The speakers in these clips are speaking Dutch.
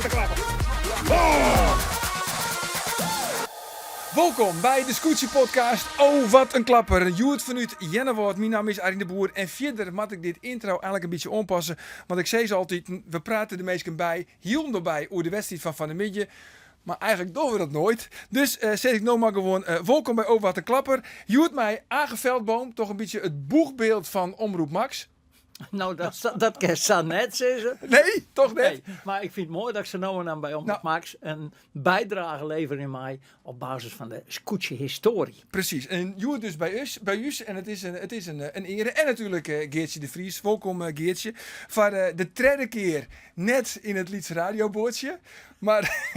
wat een klapper. Welkom bij de Scootsie podcast. Oh, wat een klapper. Joert vanuit Jennewoord. Mijn naam is Arjen de Boer. En verder moet ik dit intro eigenlijk een beetje aanpassen. Want ik zei ze altijd, we praten de meesten bij, hielden erbij over de wedstrijd van de Midje. Maar eigenlijk doen we dat nooit. Dus zeg ik nou maar gewoon, welkom bij Oh, wat een klapper. Joert mij, Aage Veldboom, toch een beetje het boegbeeld van Omroep Max. Nou, dat kan ze net zeggen. Nee, toch net? Nee, maar ik vind het mooi dat ze nou en bij Omroep Max een bijdrage leveren in mij op basis van de Scootsie historie. Precies. En Joert dus bij us. En het is een ere. En natuurlijk Geertje de Vries. Welkom Geertje. Voor de derde keer net in het Liedse radioboordje. Maar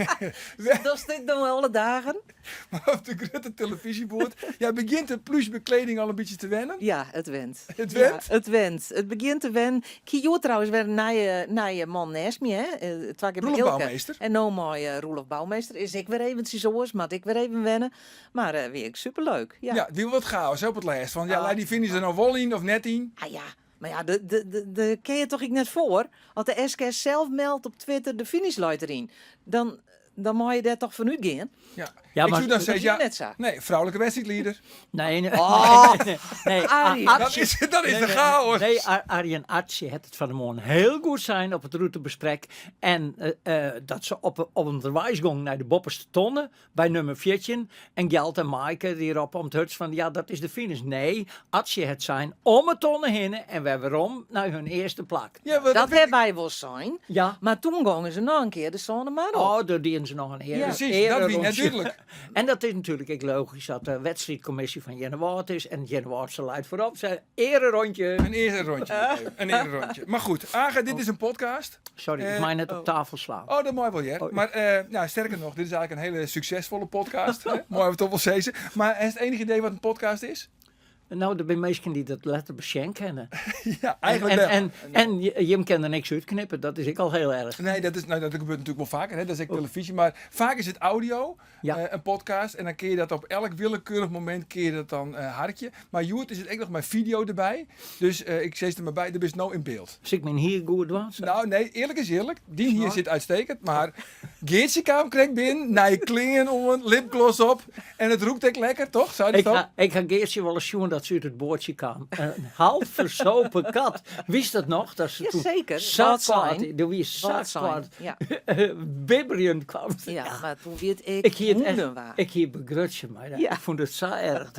Dat is dit nog alle dagen? Maar op de grote televisieboord. Ja, begint de plusbekleding al een beetje te wennen? Ja, het went. Het went? Ja, het went. Het begint te wennen. Kijk, trouwens weer naar je man naast me, hè? Twee keer bij Roelof Ilke. Bouwmeester. En nou mooi Roelof Bouwmeester. Is ik weer eventjes zoals, maar ik weer even wennen. Maar weer ik superleuk. Ja. Ja, die wil wat chaos op het lijst. Van ja, die vinden ze er nou wel in of net in. Ah ja. Maar ja, de ken je toch ik net voor? Als de SKS zelf meldt op Twitter de finishlight erin. Dan moet je daar toch van uitgaan. Ja, maar ik zou dan dat zeggen, is ja, net zo. nee, vrouwelijke wedstrijdleider. Nee. Arjen. Dat is de chaos. Nee, Arjen Artje had het van de morgen heel goed zijn op het routebesprek. En dat ze op een wijsgang naar de bopperste tonnen bij nummer 14. En Gjalt en Maaike die erop om het huts van, ja, dat is de finish. Nee, Artje het zijn om het tonnen heen en we waarom naar hun eerste plak. Ja, maar Dat hebben wij wel zijn. Ja. Maar toen gingen ze nog een keer de zon maar op. Oh, daar dienen ze nog een eer. Precies, dat wie natuurlijk. En dat is natuurlijk logisch dat de wedstrijdcommissie van Jennewoord is. En Jennewoord ze leidt voorop. Zijn ererondje. Een eerste rondje. Een eerste rondje. Maar goed, Aage, dit is een podcast. Sorry, ik mij net op tafel slaan. Oh, dat mooi wel, ja. Maar nou, sterker nog, dit is eigenlijk een hele succesvolle podcast. Hè? Mooi we toch wel zeggen. Maar is het enige idee wat een podcast is? Nou, er zijn mensen die dat letterlijk Shen kennen. Ja, eigenlijk wel. En je kan er niks uitknippen, dat is ik al heel erg. Nee, dat gebeurt natuurlijk wel vaker. Hè? Dat is ook televisie. Maar vaak is het audio, een podcast. En dan kun je dat op elk willekeurig moment hartje. Maar Joert is het ook nog maar video erbij. Dus ik zeg er maar bij, er is nou in beeld. Dus ik ben hier goed was. Nou, nee, eerlijk is eerlijk. Die hier zit uitstekend. Maar Geertje kwam kreeg binnen, naar je klingen om een lipgloss op. En het roept ook lekker, toch? Zou je dat ook? Ik ga Geertje wel eens zien dat ze uit het boordje kwam. Een half versopen kat. Wist dat nog? Dat ze toen zeker. zakwaard. Er was zakwaard. Ja. Bibberend kwam. Ja, maar toen werd Ik hier het echt. hoenderwaar. Ik hier begrutje, maar Ja. ik vond het zo erg.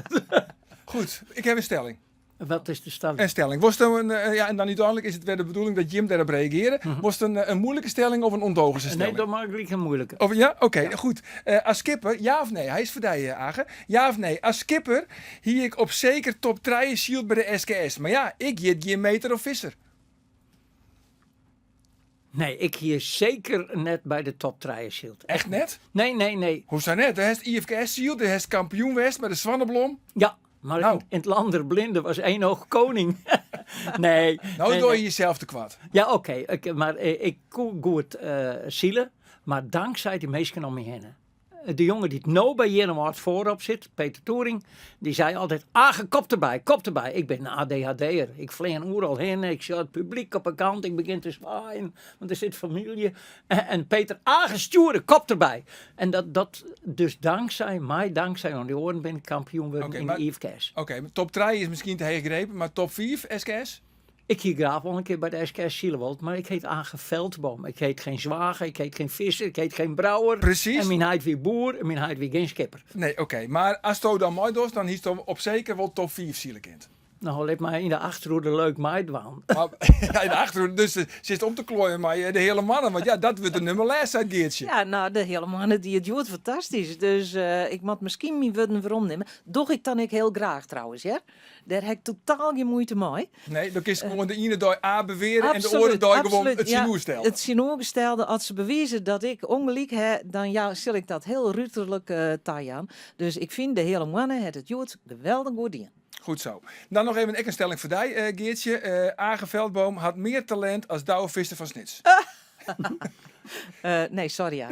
Goed, ik heb een stelling. Wat is de stelling? Een stelling. Was het en dan uiteindelijk is het weer de bedoeling dat Jim daarop reageren. Was het een moeilijke stelling of een ondogense stelling? Nee, dat maak ik een moeilijke. Of, ja? Oké, goed. Als skipper, ja of nee? Hij is voor die, Aage. Ja of nee? Als skipper hier ik op zeker top 3 shield bij de SKS. Maar ja, ik jit geen meter of visser. Nee, ik hier zeker net bij de top 3 shield. Echt net? Nee. Hoe zou net? Er is IFKS shield, er is kampioen West met de Zwanneblom. Ja, maar Nou. in het land der blinden was één oog koning. nee. Nou doe je jezelf te kwaad. Ja, oké. Maar ik kon goed zielen. Maar dankzij die mensen om me heen. De jongen die het nou bij Jennewoord voorop zit, Peter Toering, die zei altijd, kop erbij. Ik ben een ADHD'er. Ik vlieg overal heen, ik zie het publiek op een kant, ik begin te zwaaien, want er zit familie. En Peter, sturen, kop erbij. En dat dus dankzij aan die oren ben ik kampioen geworden in de IFKS. Oké, top 3 is misschien te gegrepen, maar top 5 SKS? Ik hier graag wel een keer bij de SKS Zielewold, maar ik heet Aage Veldboom. Ik heet geen zwager, ik heet geen visser, ik heet geen brouwer. Precies. En mijn heet wie boer en mijn heet wie geen skipper. Nee, oké. Maar als het dan mooi doet, dan is het op zeker wel top 5 zielekind. Nou, let maar in de achterhoede leuk meidwaan. Ja, in de achterhoede, dus ze zit om te klooien, maar de hele mannen, want ja, dat wordt de nummer les uit Geertje. Ja, nou, de hele mannen die het doet, fantastisch. Dus ik moet misschien mijn woorden waarom nemen. Doch ik dan ik heel graag trouwens, ja. Daar heb ik totaal geen moeite mee. Nee, dan is gewoon de ene dag A beweren en de andere dag gewoon het sinuur stellen. Het sinuurgestelde, als ze bewijzen dat ik ongelijk heb, dan ja, stel ik dat heel ruterlijk aan. Dus ik vind de hele mannen het doet geweldig goed in. Goed zo. Dan nog even een stelling voor jou, Geertje. Aage Veldboom had meer talent als Douwe Visser van Snits. Nee, sorry. Ja.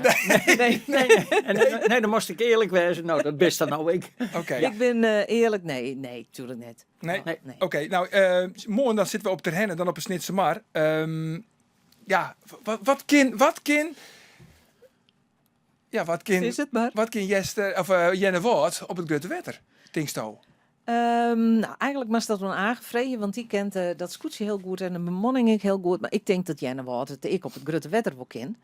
Nee, dan moest ik eerlijk wezen. Nou, dat best dan nou ik. Oké. Ik ben eerlijk, nee, tuurlijk net. Nee? Nee. Oké, nou, morgen dan zitten we op Terhennen, dan op een Snitse Mar. Ja, wat kan Ja, Is het maar. wat kan Jenne Woord op het grote wetter? Tinksto. Nou, eigenlijk was dat wel aangevreden, want die kent dat scootje heel goed en de bemanning ik heel goed. Maar ik denk dat Jenne Woord het ik op het grote wetter wel ken.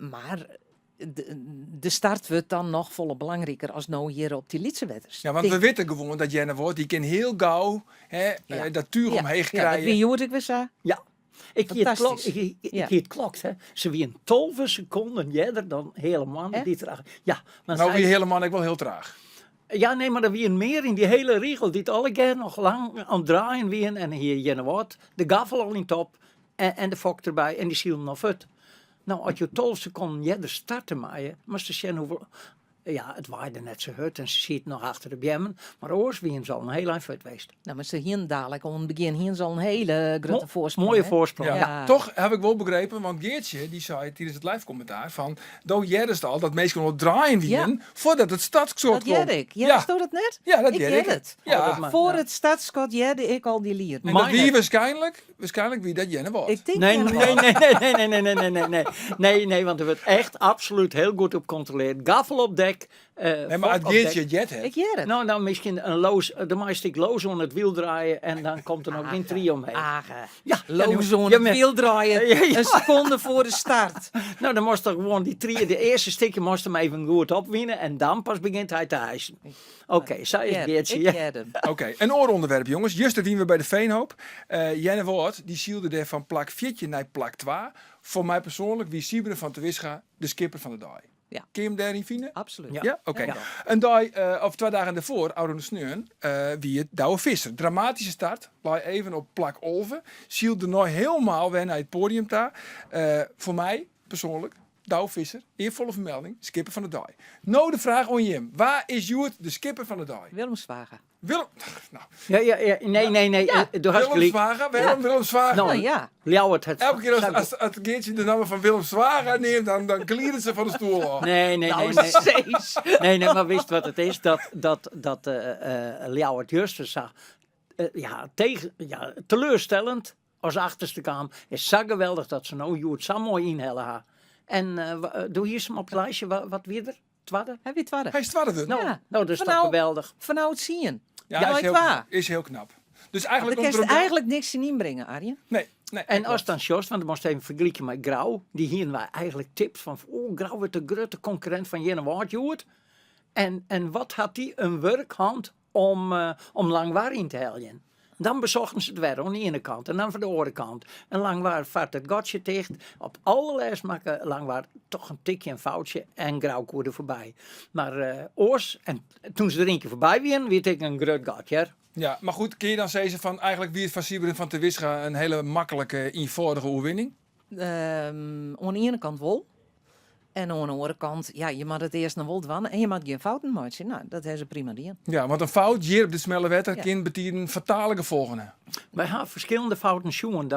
Maar de start wordt dan nog volle belangrijker als nou hier op die Lietse wetters. Ja, want we weten gewoon dat Jenne Woord, die kan heel gauw Ja. dat tuur omheen Ja, dat krijgen. wie Joert ik weer zo. Ja. Ik hier het Fantastisch. klokt, Ja. het klokt, hè. Ze wie een 12 seconden jeder dan helemaal Echt? die traag. Ja, maar Nou, zij- wie helemaal ik wel heel traag. ja, nee, maar er wie een meer in die hele regel die het alle keer nog lang aan het draaien wie en hier Jenne Woord, de gaffel al in top en de fok erbij en die zielen nog uit. Nou, als je 12 seconden jeder starten maaien, maar ze zien hoeveel. Ja, het waaide net zo hut en ze ziet nog achter de bjemmen. Maar oors wie zal een heel eind uit geweest. Nou, maar ze hier dadelijk aan het begin hier zal een hele grote voorsprong. Mooie hè? voorsprong. Ja. Ja. Toch heb ik wel begrepen, want Geertje die zei tijdens het live commentaar van, doe jij al dat mensen nog draaien wien voordat het startschot Dat komt. jij ik. Ja, Ja. stond het net? Ja, dat ik jij jij ik. het. Ja. Oh, dat mag. Voor Ja. het startschot jerde ik al die lier. En Maar dat wie net. waarschijnlijk wie dat Jenne Woord. Ik denk Nee, Jenne nee, Woord. nee, nee, want er wordt echt absoluut heel goed op gecontroleerd. Gaffel op dek. Nee, maar het op Geertje dek. jet het. Ik jij het. Nou, dan misschien een loos, de meistek loos aan het wiel draaien en dan komt er nog geen trio omheen. Ja, Loos aan ja, het maar- wiel draaien. Ja, ja. Een seconde voor de start. Nou, dan moest er gewoon die trio, de eerste stukje moest hem even goed opwinnen en dan pas begint hij te hijsen. Oké, zij is Geertje. Ik Ja. jij hem. Oké, een ooronderwerp jongens. Just dat we bij de Veenhoop. Jenne Woord, die zielde er van plak 4 naar plak 2. Voor mij persoonlijk, wie Sieberen van te Wisga, de skipper van de dag. Ja. Kun je hem daarin vinden? Absoluut. Ja. Ja, oké. Ja. Een dag, of 2 dagen daarvoor, Oude de Sneun, wie het Douwe Visser. Dramatische start. Laai even op plak Olven. Zielde er nooit helemaal weer naar het podium daar. Voor mij persoonlijk, Douwe Visser, eervolle vermelding, skipper van de dag. Nou de vraag aan Jim. Waar is Joert de skipper van de dag? Willem Zwager. Willem, nou, Ja, nee, Ja. door Willem gelijk. Zwager, waarom Willem Zwager? Nou, Nou ja. Ljouwert het. Elke keer als het Geertje de naam van Willem Zwager neemt, dan glieden ze van de stoel af. Nee, Nou, nee. steeds. Nee, maar wist wat het is? Dat Ljouwert Justus zag. Teleurstellend als achterste kwam. Is zo geweldig dat ze nou Joert zo mooi inhellen ha. En doe hier eens hem op het lijstje. Wat weer er? Twadde? Heb je het waar? Hij is twadde. Nou, Ja. nou, dat is Van toch nou- geweldig. Vanuit zien. Ja, Ja, is, ik waar. is heel knap. Dus Dan eigenlijk kan je komt er eigenlijk niks in inbrengen, Arjen. Nee. En als dan Sjors, want we moesten even vergelijken met Grauw. Die hier wij eigenlijk tips van, Grauw wordt de grote concurrent van Jenne Woord, Joert. En wat had die een werkhand om Langwaar in te helpen? Dan bezochten ze het weer aan de ene kant en dan van de andere kant. En Langwaar vaart het gotje dicht. Op allerlei maken Langwaar toch een tikje een foutje en Grauw koerde voorbij. Maar oors, en toen ze er een keer voorbij waren, weer ik een groot gotje. Ja, maar goed, kun je dan zeggen van eigenlijk wie het van Sieberen van te Wisga een hele makkelijke, eenvoudige overwinning? Aan de ene kant wel. En aan de andere kant, ja, je moet het eerst naar wol dwannen en je moet geen fouten maken. Nou, dat is ze prima doen. Ja, want een fout hier op de smelle wetter Ja. kan betekenen fatale gevolgen. Wij hebben verschillende fouten zien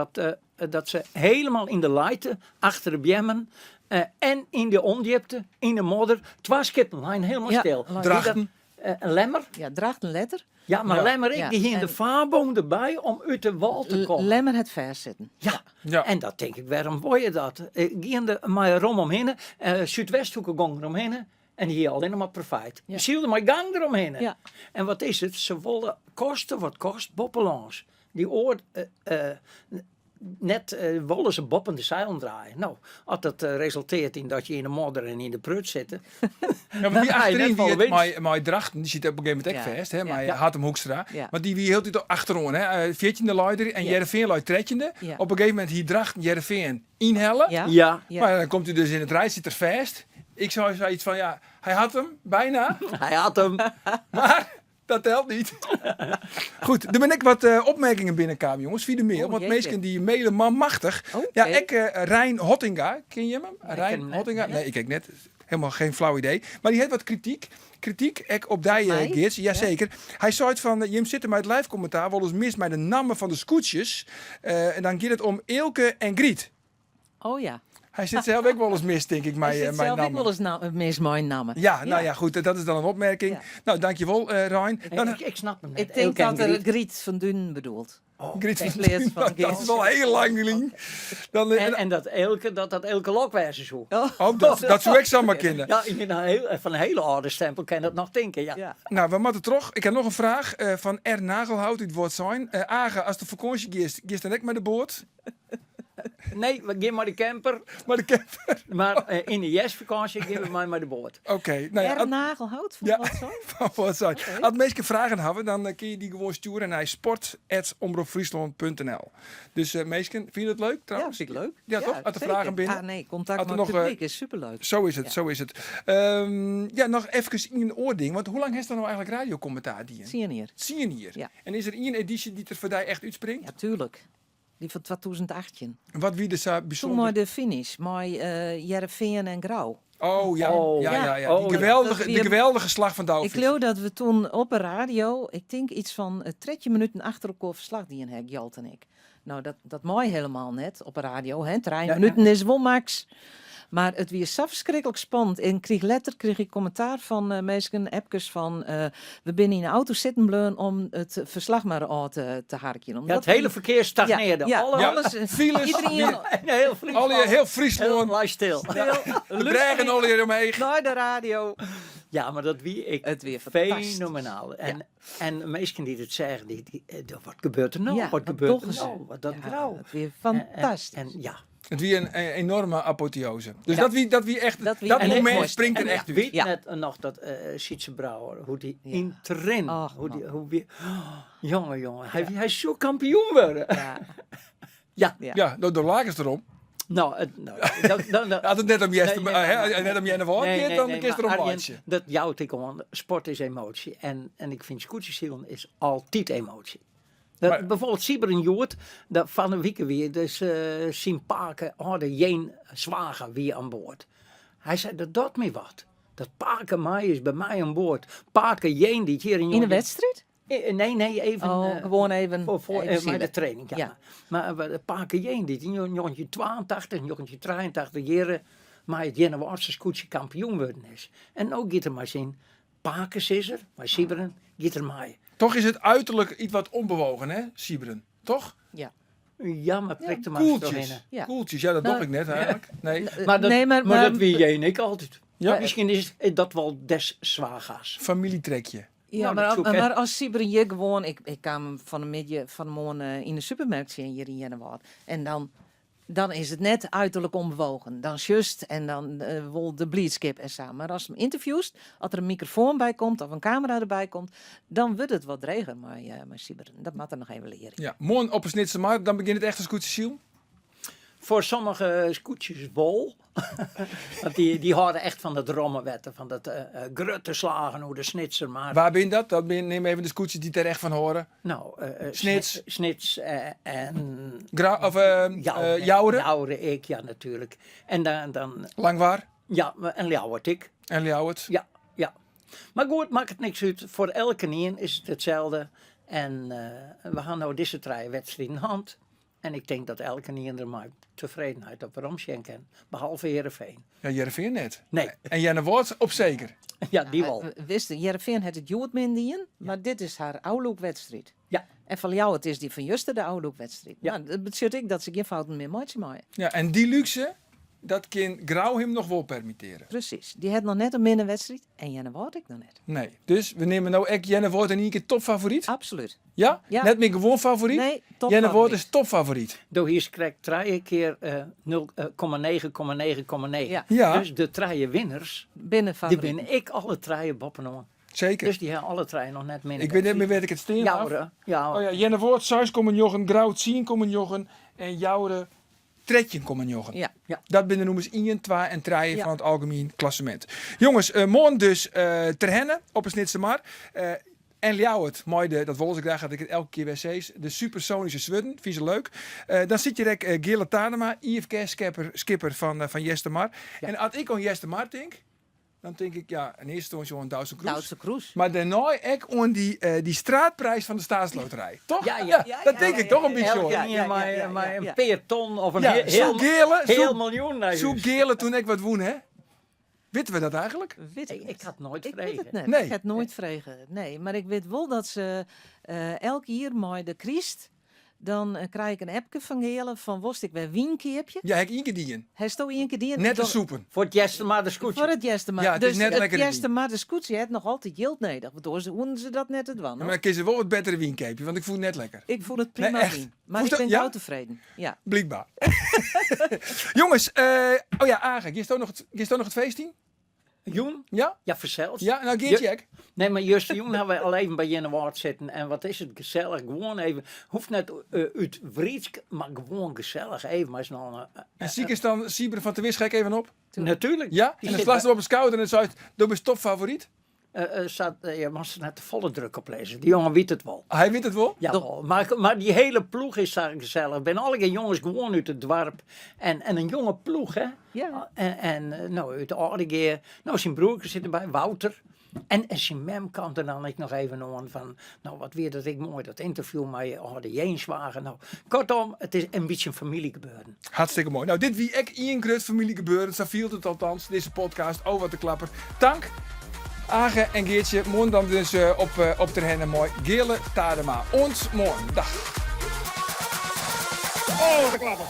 dat ze helemaal in de leiden, achter de bjemmen en in de ondiepte, in de modder, twee skippenlijn helemaal Ja, stil. lang. Drachten. Een lemmer, Ja, draagt een letter. ja, maar Ja. lemmer ik, Ja, die hier in de en- vaarboom erbij om uit de wal te komen. Lemmer het vers zitten. Ja. Ja. En dat denk ik, waarom wil je dat? Giende maar rom omheen, Zuidwesthoeken gong eromheen en hier alleen maar profijt. Ja. Je ziet er maar gang eromheen. Ja. En wat is het? Ze willen kosten wat kost, boppelans. Die oort, net willen ze boppende zeilen draaien. Nou, als dat resulteert in dat je in de modder en in de prut zit. Ja, maar die Dan ga je net achterin van wie winst. het maar Drachten, die zit op een gegeven moment ook Ja. vast, hè, Ja. maar Ja. Hartem Hoekstra. Ja. Maar die wie heel tijd achterom, hè, 14e leider en Ja. Jereveen luidt 13e. Ja. Op een gegeven moment hier Drachten, Jereveen inhellen. Ja. Ja, Ja. Maar dan komt u dus in het rij, zit er vast. Ik zou zoiets van, ja, hij had hem, bijna. hij had hem. Maar dat telt niet. Goed, er ben ik wat opmerkingen binnenkwamen, jongens. Via de mail. Oh, want jeetje. mensen die mailen man machtig. Oké. Ja, ik Rijn Hottinga. Ken je hem? ken Rijn hem net. Hottinga? Ja. Nee, ik kijk net. Helemaal geen flauw idee. Maar die heeft wat kritiek. Kritiek ik op die Mij? Geerts. Ja. Jazeker. Hij zei het van, Jim zit er met het live commentaar wel eens mis met de namen van de scootjes. En dan gaat het om Eelke en Griet. Oh ja. Hij zit zelf ook wel eens mis, denk ik, Hij mijn zit mijn zelf ook namen. wel eens mis mijn namen. Ja, nou ja, goed, dat is dan een opmerking. Ja. Nou, dankjewel, Rijn. Dan, Ik snap hem net. Ik denk Elke dat er Griet. Griet van Dun bedoelt. Griet van in plaats van dat Geert. is wel heel lang, Lien. Dan, En dat elke lokwijze zo. oh, dat zou ik zomaar kennen. Ja, ik ben van een hele oude stempel kan je dat nog denken. Ja. Ja. Nou, we moeten terug. Ik heb nog een vraag van R. Nagelhout uit Woordzijn. Age, als de vakantie gist dan ik met de boot. Nee, we gaan maar de camper. Maar de camper. Maar in de vakantie gaan we maar met de boot. Oké, nou ja. Er Nagelhout van Ja. wat zo? Van Woordzijn. Als mensen vragen hebben, dan kun je die gewoon sturen naar sport@omroepfriesland.nl. Dus mensen, vind je dat leuk Ja, trouwens? vind ik leuk. Ja, toch? Als de zeker. vragen binnen. Ah, nee, contact Had er met het nog, publiek is superleuk. Zo is het, Ja. zo is het. Ja, nog even in een oording. Want hoe lang heeft er nou eigenlijk radiocommentaar die? Zie je hier? Zie je hier? Ja. En is er één editie die er voor jou echt uitspringt? Ja, tuurlijk. Die van 2018. Wat wie dus Toen bijzonder? maar de finish, maar Jereveen en Grauw. Oh ja, Oh, ja. ja. Die Oh, geweldige, dat die weer- geweldige slag van Ik Douwvis. geloof dat we toen op een radio, ik denk iets van 30 minuten achter elkaar verslag die heb, Jalt en ik. Nou, dat mooi helemaal net op een radio, hè. 3 Ja, minuten is wel max. Maar het weer zo verschrikkelijk spannend. En kreeg ik commentaar van mensen, appjes van... we binnen in de auto zitten bleun om het verslag maar aan te harken. Ja, Omdat het hele verkeer stagneerde. Ja, Alle, ja, alles. Files, Iedereen heel Friesland. heel Friesland, Heel stil. de bregen al hier omheen. naar de radio. Ja, maar dat wie ik Het weer fantastisch. fenomenaal. En mensen die het zeggen, wat gebeurt er nou? Ja, wat wat gebeurt toch er is nou? Wat dat Ja, grauw. het weer fantastisch. En ja. Het wie een enorme apotheose. Dus Ja. dat wie echt, Dat dat, wie- En ik moment moest- springt er en echt ik uit. weet Ja. net nog dat Sietse Brouwer, hoe die Ja. in trin, Och, jongen, hij is zo kampioen worden. Ja. Ja, Ja. Ja, door lagen ze erom. nou, Had het net om Jesse, Nee, maar- net om Jenne Woord, dan is er maar een Arjen, maatje. dat jouwt ik gewoon. Sport is emotie. En ik vind scootjesielen is altijd emotie. Dat, Maar- bijvoorbeeld Sieber en Joert, dat van een week weer, dus zien Paken, de Jeen zwager weer aan boord. Hij zei, dat doet me wat. Dat Paken mij is bij mij aan boord. Paken Jeen die hier In de wedstrijd? Nee, even. Oh, gewoon even. Voor even bij de zitten. training, ja. Ja. Maar Paken Jeen, die in 1982, 1983 jaren, maar het Jennewaardse scootje kampioen worden is. En ook gaat er maar zien, Paken is er, maar Sieberen gaat er maar. Toch is het uiterlijk iets wat onbewogen, hè, Sieberen? Toch? Ja. Ja, maar prik er maar eens doorheen. Koeltjes. Ja. Koeltjes, ja, dat Nou, dacht ik net eigenlijk. Nee, Maar dat, Nee, maar dat wie jij en ik altijd. Ja. Misschien is dat wel des zwagers. familietrekje. Ja, Nou, dat zoek, hè. maar als Sieber je gewoon... Ik kwam van een midje van de morgen in de supermarkt zien hier in Jennewaard. En dan is het net uiterlijk onbewogen. Dan just en dan wil de bleedskip en zo. Maar als hem interviewst, als er een microfoon bij komt of een camera erbij komt, dan wordt het wat dreger. Maar Sieber, dat moet er nog even leren. Ja, morgen op een snitse maar, dan begint het echt een scootjesiel. Voor sommige scootjes wol. Want die houden echt van dat rommenwetten, van dat grutte slagen, hoe de snitser maar. Waar ben je dat? Neem even de scootjes die er echt van horen. Nou, Snits. Snits en Jouren, Jouren, ik, ja, natuurlijk. En dan Langwaar ja, en Ljouwert ik. en Ljouwert. Ja. Maar goed, maakt het niks uit. Voor elke nien is het hetzelfde. En we gaan nou deze 3 wedstrijden in hand. En ik denk dat elke nien er maar tevredenheid op waarom schenken. Behalve Heerenveen. Ja, Jereveen net. Nee. En Jenne Woord op zeker. Ja, die wel. Wist je, Jereveen had het Jood mindien, maar dit is haar oude-wedstrijd. Ja. En van jou, het is die van Juste de oude-wedstrijd. Ja. Nou, dat betekent ik dat ze geen fouten meer maken. Ja, en die luxe, dat kan Grauw hem nog wel permitteren. Precies. Die had nog net een minnenwedstrijd en Jenne Woord ik nog net. Nee, dus we nemen nou echt Jenne Woord in één keer topfavoriet. Absoluut. Ja? Ja. Net meer gewoon favoriet. Nee, top. Jenne Woord is topfavoriet. Door hier krijgt 3 keer 0,9,9,9. Ja. Ja, Dus de 3 winners, Binnen die favoriet. ben ik alle 3 boppen om. zeker. Dus die hebben alle 3 nog net minder. Ik weet niet meer waar ik het steen af. Jouren, ja. Oh ja, Jenne Woord 6,9, Grauw 10,9 en Jouren 13,9. Ja. Dat binnen noemen ze 1, 2 en 3 Ja. van het algemeen klassement. Jongens, morgen dus ter hennen op een snitse maar. En Ljouwert, mooi, dat wil ik graag, dat ik het elke keer weer zeg. De supersonische zwudden, vind ze leuk. Dan zit je rek Gille Tadema, IFK skipper van Jester Mar. Ja. En als ik aan Jester Mar denk, dan denk ik, ja, in eerste instantie een Duitse Kroes. Duitse Kroes. Maar daarna ook aan die straatprijs van de staatsloterij. Toch? Ja, dat denk ik toch een beetje Elke hoor. Ja, keer maar ja. een peerton of een Ja, heel zo'n gele, heel miljoen naar Zo'n huis. gele toen ik wat woon, hè? Weten we dat eigenlijk? Weet Ik had nooit Ik weet vregen. het net. Nee. Ik had nooit vregen. Nee, maar ik weet wel dat ze elk jaar mooi de Christ. Dan krijg ik een appje van Gele van worst ik weer wienkeepje. Ja, heb ik één keer die in. Hij stond één keer die Net toch- als soepen. Voor het jeste maar de scootje. Voor het jeste maar. Ja, het is dus net lekker het de jeste maar de scootje heeft nog altijd geld nodig. Want doen ze dat net het wel. Ja, maar dan kies je wel wat betere wienkeepje, want ik voel het net lekker. Ik voel het prima Nee, echt. wien. Maar Voelt ik dat- ben ja? wel tevreden. Ja. Blijkbaar. Jongens, oh ja, Agen, je nog het feestje? Joen? Ja? Ja, verzeld. Ja, nou Geertje ook. Nee, maar juist Joen hebben we al even bij Jenne Waard zitten. En wat is het gezellig. Gewoon even. Hoeft net uit Vrietsk, maar gewoon gezellig. Even. Maar is nog En ziek is dan Sieber van de Wis, gek even op. natuurlijk. Ja? Die En dan zit slaat ze op een schouder en zei doe mijn stopfavoriet. je moest er net de volle druk op lezen. Die jongen weet het wel. Hij weet het wel. Ja, maar die hele ploeg is daar gezellig. Ben alle jongens gewoon uit het dorp. En een jonge ploeg, hè. Ja. Nou, uit de Aardegeer. Nou, zijn broertje zit erbij, Wouter. En zijn mem kan er dan ik nog even aan van... Nou, wat weer dat ik mooi, dat interview met de Jeenswagen. Nou, kortom, het is een beetje een familiegebeuren. Hartstikke mooi. Nou, dit wie ik Ian Grut familie gebeuren. Zo viel het althans, deze podcast. Oh, wat de klapper. Dank. Agen en Geertje, morgen dan dus op de hennen mooi. Gele Tadema. Ons morgen. Dag. Oh, wat de klapper.